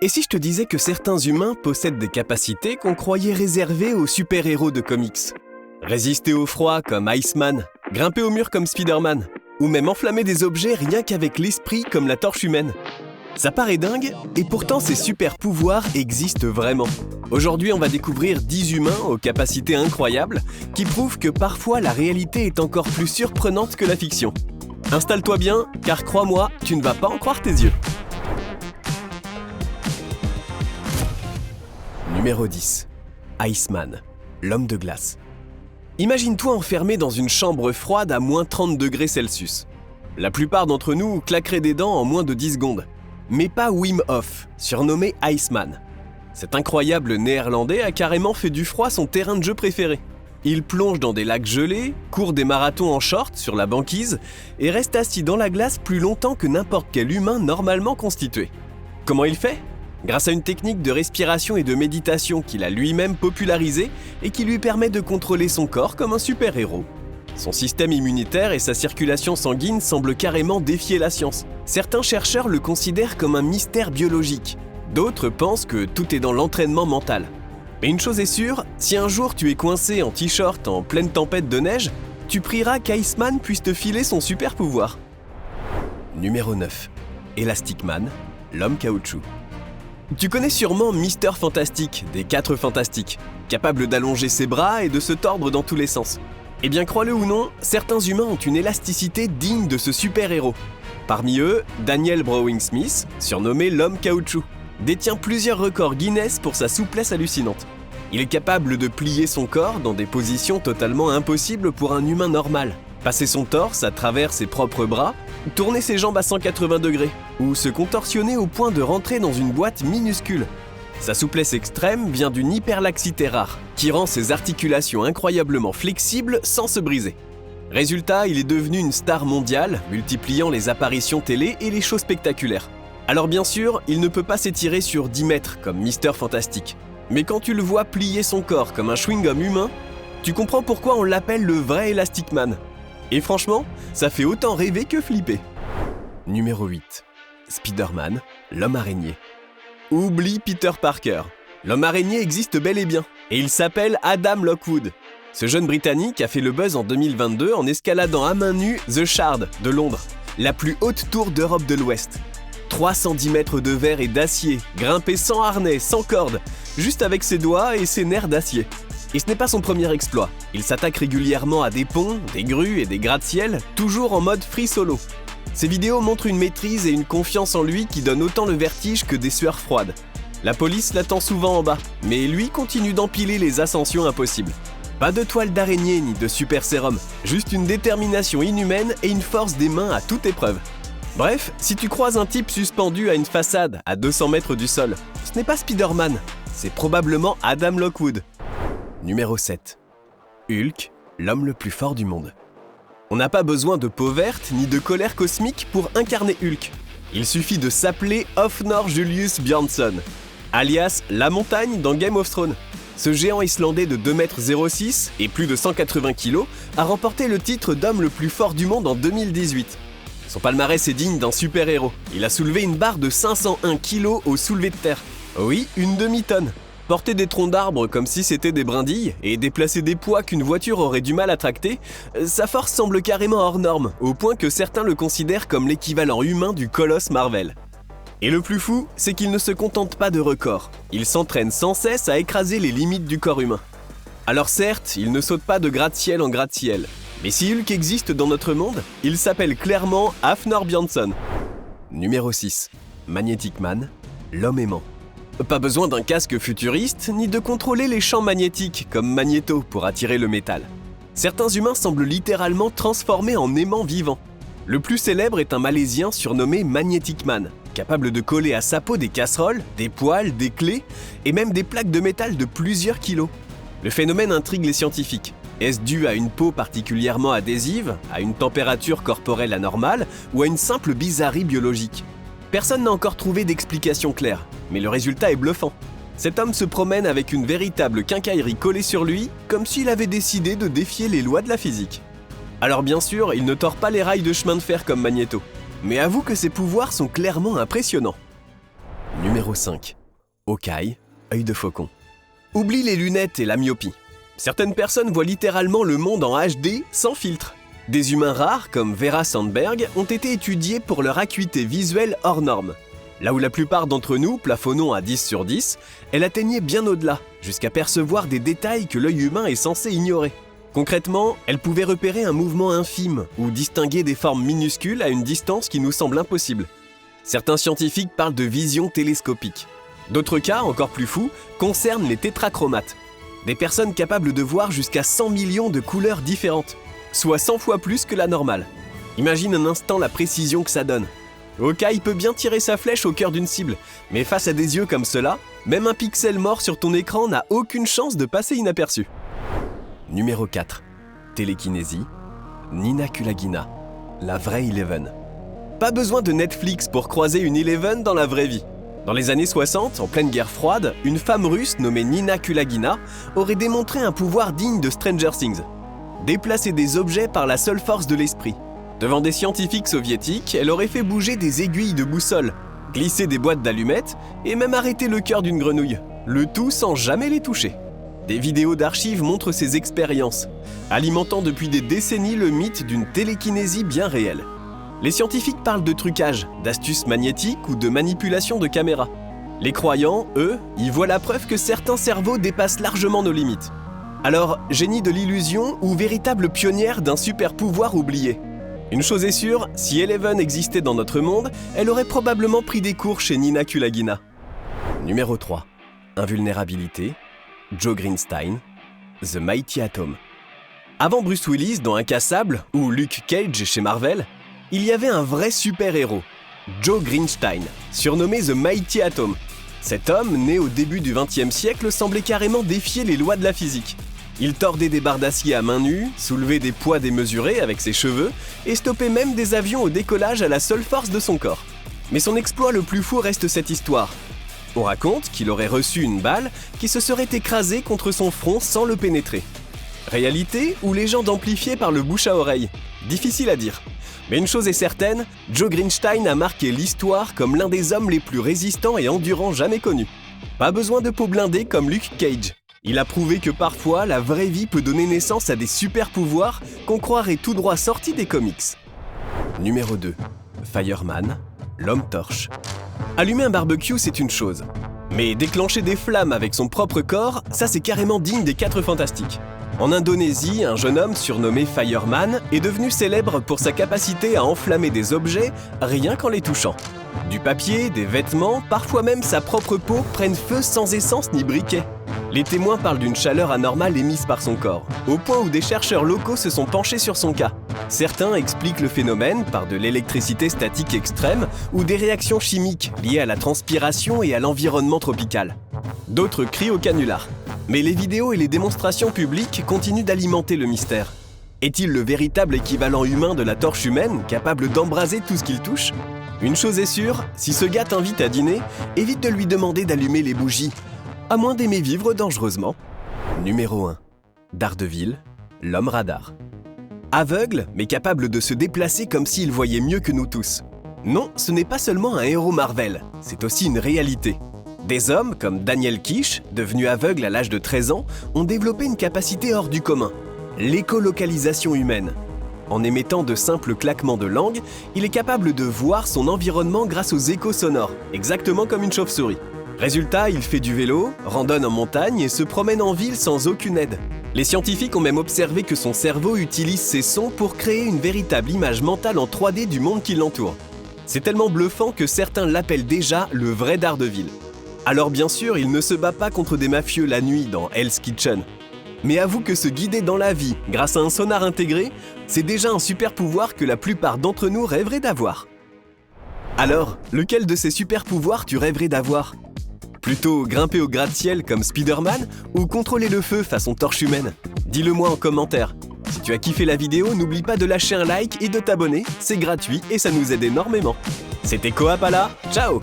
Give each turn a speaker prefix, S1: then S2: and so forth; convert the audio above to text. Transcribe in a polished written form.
S1: Et si je te disais que certains humains possèdent des capacités qu'on croyait réservées aux super-héros de comics? Résister au froid comme Iceman, grimper au mur comme Spider-Man, ou même enflammer des objets rien qu'avec l'esprit comme la torche humaine. Ça paraît dingue, et pourtant ces super-pouvoirs existent vraiment. Aujourd'hui, on va découvrir 10 humains aux capacités incroyables qui prouvent que parfois la réalité est encore plus surprenante que la fiction. Installe-toi bien, car crois-moi, tu ne vas pas en croire tes yeux. Numéro 10. Iceman, l'homme de glace. Imagine-toi enfermé dans une chambre froide à moins 30 degrés Celsius. La plupart d'entre nous claqueraient des dents en moins de 10 secondes. Mais pas Wim Hof, surnommé Iceman. Cet incroyable néerlandais a carrément fait du froid son terrain de jeu préféré. Il plonge dans des lacs gelés, court des marathons en short sur la banquise et reste assis dans la glace plus longtemps que n'importe quel humain normalement constitué. Comment il fait ? Grâce à une technique de respiration et de méditation qu'il a lui-même popularisée et qui lui permet de contrôler son corps comme un super-héros. Son système immunitaire et sa circulation sanguine semblent carrément défier la science. Certains chercheurs le considèrent comme un mystère biologique. D'autres pensent que tout est dans l'entraînement mental. Mais une chose est sûre, si un jour tu es coincé en t-shirt en pleine tempête de neige, tu prieras qu'Iceman puisse te filer son super pouvoir. Numéro 9. Elastic Man, l'homme caoutchouc. Tu connais sûrement Mister Fantastique, des 4 Fantastiques, capable d'allonger ses bras et de se tordre dans tous les sens. Eh bien, crois-le ou non, certains humains ont une élasticité digne de ce super-héros. Parmi eux, Daniel Browning-Smith, surnommé l'homme caoutchouc, détient plusieurs records Guinness pour sa souplesse hallucinante. Il est capable de plier son corps dans des positions totalement impossibles pour un humain normal. Passer son torse à travers ses propres bras, tourner ses jambes à 180 degrés, ou se contorsionner au point de rentrer dans une boîte minuscule. Sa souplesse extrême vient d'une hyperlaxité rare, qui rend ses articulations incroyablement flexibles sans se briser. Résultat, il est devenu une star mondiale, multipliant les apparitions télé et les shows spectaculaires. Alors bien sûr, il ne peut pas s'étirer sur 10 mètres comme Mister Fantastique. Mais quand tu le vois plier son corps comme un chewing-gum humain, tu comprends pourquoi on l'appelle le vrai Elastic Man. Et franchement, ça fait autant rêver que flipper. Numéro 8. Spider-Man, l'homme araignée. Oublie Peter Parker. L'homme araignée existe bel et bien, et il s'appelle Adam Lockwood. Ce jeune Britannique a fait le buzz en 2022 en escaladant à main nue The Shard de Londres, la plus haute tour d'Europe de l'Ouest. 310 mètres de verre et d'acier, grimpé sans harnais, sans corde, juste avec ses doigts et ses nerfs d'acier. Et ce n'est pas son premier exploit. Il s'attaque régulièrement à des ponts, des grues et des gratte-ciel, toujours en mode free solo. Ses vidéos montrent une maîtrise et une confiance en lui qui donnent autant le vertige que des sueurs froides. La police l'attend souvent en bas, mais lui continue d'empiler les ascensions impossibles. Pas de toile d'araignée ni de super sérum, juste une détermination inhumaine et une force des mains à toute épreuve. Bref, si tu croises un type suspendu à une façade à 200 mètres du sol, ce n'est pas Spider-Man, c'est probablement Adam Lockwood. Numéro 7. Hulk, l'homme le plus fort du monde. On n'a pas besoin de peau verte ni de colère cosmique pour incarner Hulk. Il suffit de s'appeler Hofnor Julius Björnsson, alias La Montagne dans Game of Thrones. Ce géant islandais de 2,06 m et plus de 180 kg a remporté le titre d'homme le plus fort du monde en 2018. Son palmarès est digne d'un super-héros. Il a soulevé une barre de 501 kg au soulevé de terre. Oui, une demi-tonne. Porter des troncs d'arbres comme si c'était des brindilles et déplacer des poids qu'une voiture aurait du mal à tracter, sa force semble carrément hors norme, au point que certains le considèrent comme l'équivalent humain du colosse Marvel. Et le plus fou, c'est qu'il ne se contente pas de records. Il s'entraîne sans cesse à écraser les limites du corps humain. Alors certes, il ne saute pas de gratte-ciel en gratte-ciel, mais si Hulk existe dans notre monde, il s'appelle clairement Hafnor Björnsson. Numéro 6. Magnetic Man, l'homme aimant. Pas besoin d'un casque futuriste, ni de contrôler les champs magnétiques comme Magneto pour attirer le métal. Certains humains semblent littéralement transformés en aimants vivants. Le plus célèbre est un Malaisien surnommé Magnetic Man, capable de coller à sa peau des casseroles, des poêles, des clés et même des plaques de métal de plusieurs kilos. Le phénomène intrigue les scientifiques. Est-ce dû à une peau particulièrement adhésive, à une température corporelle anormale ou à une simple bizarrerie biologique ? Personne n'a encore trouvé d'explication claire, mais le résultat est bluffant. Cet homme se promène avec une véritable quincaillerie collée sur lui, comme s'il avait décidé de défier les lois de la physique. Alors bien sûr, il ne tord pas les rails de chemin de fer comme Magneto, mais avoue que ses pouvoirs sont clairement impressionnants. Numéro Numéro 5. Hawkeye, œil de faucon. Oublie les lunettes et la myopie. Certaines personnes voient littéralement le monde en HD sans filtre. Des humains rares, comme Vera Sandberg, ont été étudiés pour leur acuité visuelle hors norme. Là où la plupart d'entre nous plafonnons à 10 sur 10, elle atteignait bien au-delà, jusqu'à percevoir des détails que l'œil humain est censé ignorer. Concrètement, elle pouvait repérer un mouvement infime ou distinguer des formes minuscules à une distance qui nous semble impossible. Certains scientifiques parlent de vision télescopique. D'autres cas, encore plus fous, concernent les tétrachromates. Des personnes capables de voir jusqu'à 100 millions de couleurs différentes, soit 100 fois plus que la normale. Imagine un instant la précision que ça donne. Hawkeye peut bien tirer sa flèche au cœur d'une cible, mais face à des yeux comme cela, même un pixel mort sur ton écran n'a aucune chance de passer inaperçu. Numéro 4. Télékinésie, Nina Kulagina, la vraie Eleven. Pas besoin de Netflix pour croiser une Eleven dans la vraie vie. Dans les années 60, en pleine guerre froide, une femme russe nommée Nina Kulagina aurait démontré un pouvoir digne de Stranger Things. Déplacer des objets par la seule force de l'esprit. Devant des scientifiques soviétiques, elle aurait fait bouger des aiguilles de boussole, glisser des boîtes d'allumettes et même arrêter le cœur d'une grenouille, le tout sans jamais les toucher. Des vidéos d'archives montrent ces expériences, alimentant depuis des décennies le mythe d'une télékinésie bien réelle. Les scientifiques parlent de trucage, d'astuces magnétiques ou de manipulation de caméras. Les croyants, eux, y voient la preuve que certains cerveaux dépassent largement nos limites. Alors, génie de l'illusion ou véritable pionnière d'un super pouvoir oublié? Une chose est sûre, si Eleven existait dans notre monde, elle aurait probablement pris des cours chez Nina Kulagina. Numéro 3. Invulnérabilité, Joe Greenstein, The Mighty Atom. Avant Bruce Willis dans Incassable ou Luke Cage chez Marvel, il y avait un vrai super-héros, Joe Greenstein, surnommé The Mighty Atom. Cet homme, né au début du XXe siècle, semblait carrément défier les lois de la physique. Il tordait des barres d'acier à main nue, soulevait des poids démesurés avec ses cheveux et stoppait même des avions au décollage à la seule force de son corps. Mais son exploit le plus fou reste cette histoire. On raconte qu'il aurait reçu une balle qui se serait écrasée contre son front sans le pénétrer. Réalité ou légende amplifiée par le bouche à oreille? Difficile à dire. Mais une chose est certaine, Joe Greenstein a marqué l'histoire comme l'un des hommes les plus résistants et endurants jamais connus. Pas besoin de peau blindée comme Luke Cage. Il a prouvé que parfois, la vraie vie peut donner naissance à des super pouvoirs qu'on croirait tout droit sortis des comics. Numéro 2. Fireman, l'homme torche. Allumer un barbecue, c'est une chose. Mais déclencher des flammes avec son propre corps, ça c'est carrément digne des 4 Fantastiques. En Indonésie, un jeune homme surnommé Fireman est devenu célèbre pour sa capacité à enflammer des objets rien qu'en les touchant. Du papier, des vêtements, parfois même sa propre peau prennent feu sans essence ni briquet. Les témoins parlent d'une chaleur anormale émise par son corps, au point où des chercheurs locaux se sont penchés sur son cas. Certains expliquent le phénomène par de l'électricité statique extrême ou des réactions chimiques liées à la transpiration et à l'environnement tropical. D'autres crient au canular. Mais les vidéos et les démonstrations publiques continuent d'alimenter le mystère. Est-il le véritable équivalent humain de la torche humaine, capable d'embraser tout ce qu'il touche? Une chose est sûre, si ce gars t'invite à dîner, évite de lui demander d'allumer les bougies, à moins d'aimer vivre dangereusement. Numéro 1. Daredevil, l'homme radar. Aveugle, mais capable de se déplacer comme s'il voyait mieux que nous tous. Non, ce n'est pas seulement un héros Marvel, c'est aussi une réalité. Des hommes, comme Daniel Kish, devenu aveugle à l'âge de 13 ans, ont développé une capacité hors du commun, l'écolocalisation humaine. En émettant de simples claquements de langue, il est capable de voir son environnement grâce aux échos sonores, exactement comme une chauve-souris. Résultat, il fait du vélo, randonne en montagne et se promène en ville sans aucune aide. Les scientifiques ont même observé que son cerveau utilise ces sons pour créer une véritable image mentale en 3D du monde qui l'entoure. C'est tellement bluffant que certains l'appellent déjà le vrai Daredevil. Alors bien sûr, il ne se bat pas contre des mafieux la nuit dans Hell's Kitchen. Mais avoue que se guider dans la vie grâce à un sonar intégré, c'est déjà un super pouvoir que la plupart d'entre nous rêveraient d'avoir. Alors, lequel de ces super pouvoirs tu rêverais d'avoir ? Plutôt grimper au gratte-ciel comme Spider-Man ou contrôler le feu façon torche humaine? Dis-le moi en commentaire. Si tu as kiffé la vidéo, n'oublie pas de lâcher un like et de t'abonner, c'est gratuit et ça nous aide énormément. C'était Koapala, ciao!